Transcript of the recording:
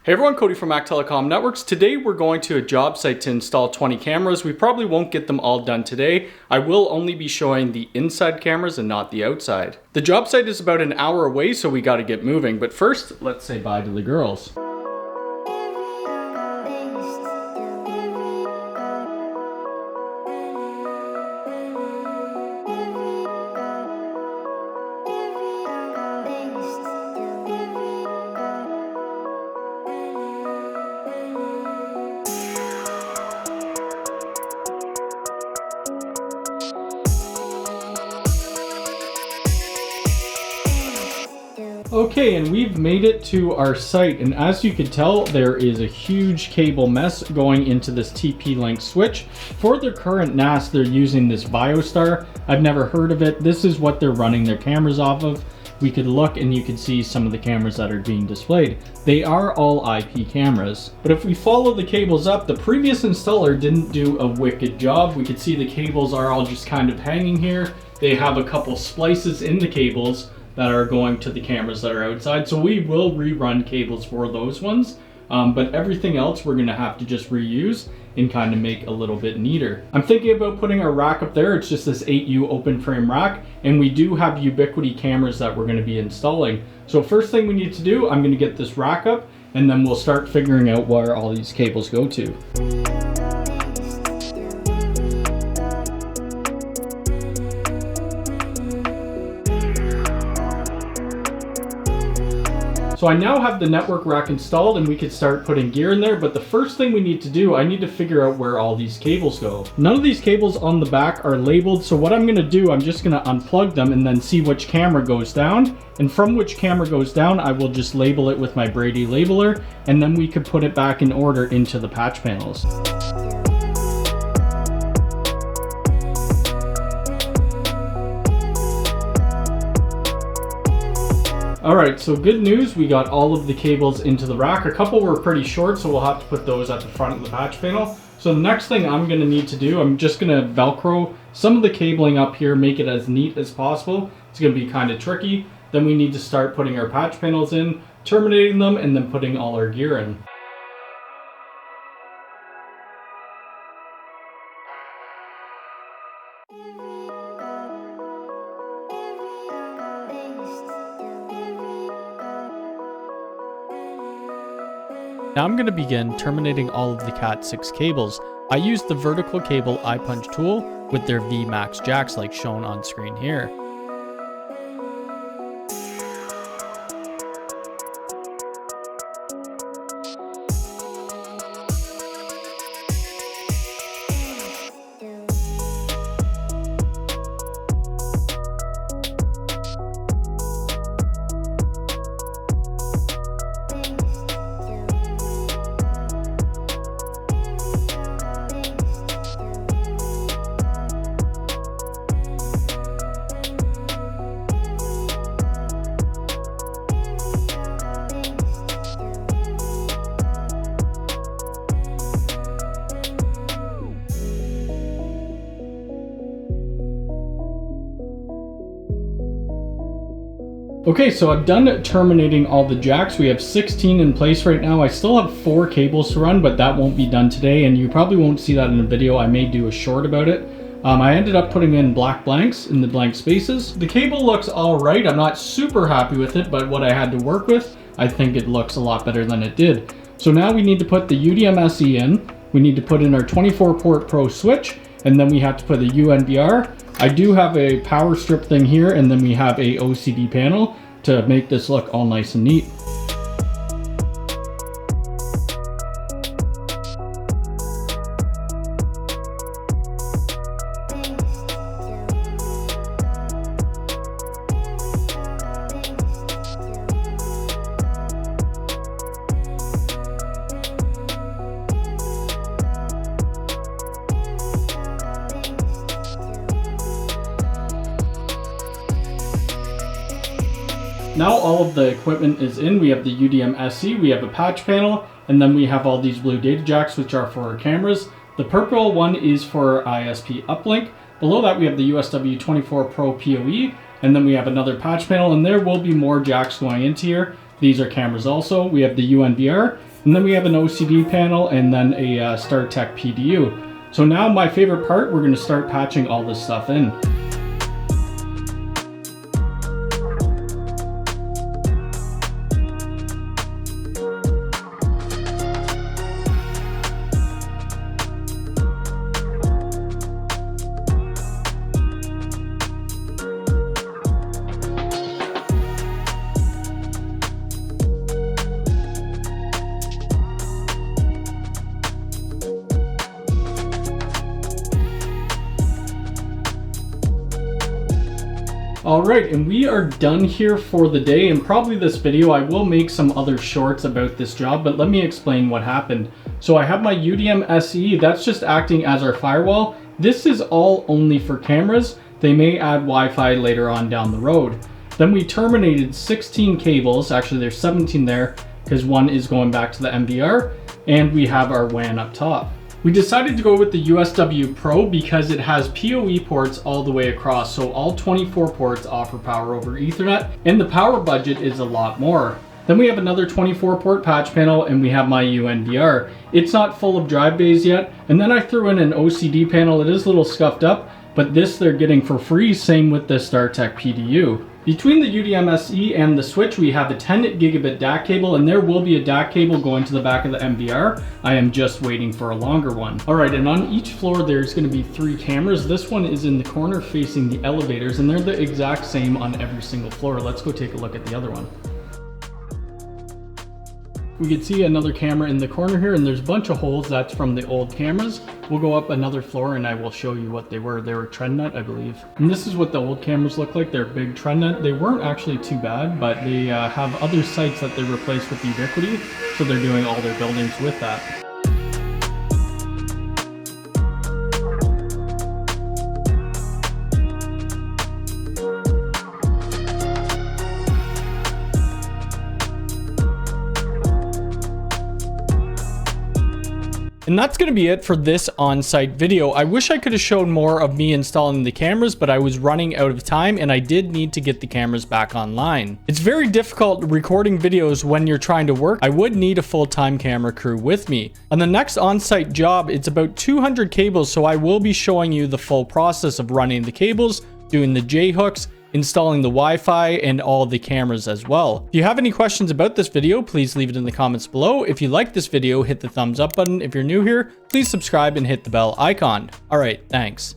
Hey everyone, Cody from Mac Telecom Networks. Today we're going to a job site to install 20 cameras. We probably won't get them all done today. I will only be showing the inside cameras and not the outside. The job site is about an hour away, so we gotta get moving. But first, let's say bye to the girls. Okay, and we've made it to our site, and as you can tell, there is a huge cable mess going into this TP-Link switch. For their current NAS, they're using this VioStar. I've never heard of it. This is what they're running their cameras off of. We could look and you can see some of the cameras that are being displayed. They are all IP cameras. But if we follow the cables up, the previous installer didn't do a wicked job. We could see the cables are all just kind of hanging here. They have a couple splices in the cables that are going to the cameras that are outside. So we will rerun cables for those ones, but everything else we're gonna have to just reuse and kind of make a little bit neater. I'm thinking about putting our rack up there. It's just this 8U open frame rack, and we do have Ubiquiti cameras that we're gonna be installing. So first thing we need to do, I'm gonna get this rack up, and then we'll start figuring out where all these cables go to. So I now have the network rack installed and we could start putting gear in there, but the first thing we need to do, I need to figure out where all these cables go. None of these cables on the back are labeled, so what I'm gonna do, I'm just gonna unplug them and then see which camera goes down, and from which camera goes down, I will just label it with my Brady labeler, and then we could put it back in order into the patch panels. Alright, so good news, we got all of the cables into the rack. A couple were pretty short, so we'll have to put those at the front of the patch panel. So the next thing I'm going to need to do, I'm just going to Velcro some of the cabling up here, make it as neat as possible. It's going to be kind of tricky. Then we need to start putting our patch panels in, terminating them, and then putting all our gear in. Now I'm going to begin terminating all of the Cat 6 cables. I used the vertical cable eye punch tool with their vmax jacks like shown on screen here. Okay, so I've done terminating all the jacks. We have 16 in place right now. I still have 4 cables to run, but that won't be done today, and you probably won't see that in a video. I may do a short about it. I ended up putting in black blanks in the blank spaces. The cable looks all right. I'm not super happy with it, but what I had to work with, I think it looks a lot better than it did. So now we need to put the UDM SE in. We need to put in our 24-port Pro switch, and then we have to put a UNVR. I do have a power strip thing here, and then we have a OCD panel to make this look all nice and neat. Now all of the equipment is in. We have the UDM SE, we have a patch panel, and then we have all these blue data jacks, which are for our cameras. The purple one is for our ISP uplink. Below that we have the USW 24 Pro PoE, and then we have another patch panel, and there will be more jacks going into here. These are cameras also. We have the UNVR, And then we have an OCD panel and then a StarTech PDU. So now my favorite part, we're gonna start patching all this stuff in. Alright, and we are done here for the day, and probably this video I will make some other shorts about this job, but let me explain what happened. So I have my UDM SE, that's just acting as our firewall. This is all only for cameras. They may add Wi-Fi later on down the road. Then we terminated 16 cables, actually there's 17 there, because one is going back to the NVR, and we have our WAN up top. We decided to go with the USW Pro because it has PoE ports all the way across, so all 24 ports offer power over Ethernet, and the power budget is a lot more. Then we have another 24 port patch panel, and we have my UNVR. It's not full of drive bays yet, and then I threw in an OCD panel. It is a little scuffed up, but this they're getting for free, same with the StarTech PDU. Between the UDM SE and the switch, we have a 10 gigabit DAC cable, and there will be a DAC cable going to the back of the NVR. I am just waiting for a longer one. All right, and on each floor, there's gonna be 3 cameras. This one is in the corner facing the elevators, and they're the exact same on every single floor. Let's go take a look at the other one. We can see another camera in the corner here, and there's a bunch of holes. That's from the old cameras. We'll go up another floor and I will show you what they were. They were TrendNet, I believe. And this is what the old cameras look like. They're big TrendNet. They weren't actually too bad, but they have other sites that they replaced with Ubiquiti, so they're doing all their buildings with that. And that's going to be it for this on-site video. I wish I could have shown more of me installing the cameras, but I was running out of time and I did need to get the cameras back online. It's very difficult recording videos when you're trying to work. I would need a full-time camera crew with me. On the next on-site job, it's about 200 cables, so I will be showing you the full process of running the cables, doing the J-hooks, installing the Wi-Fi, and all the cameras as well. If you have any questions about this video, please leave it in the comments below. If you like this video, hit the thumbs up button. If you're new here, please subscribe and hit the bell icon. All right, thanks.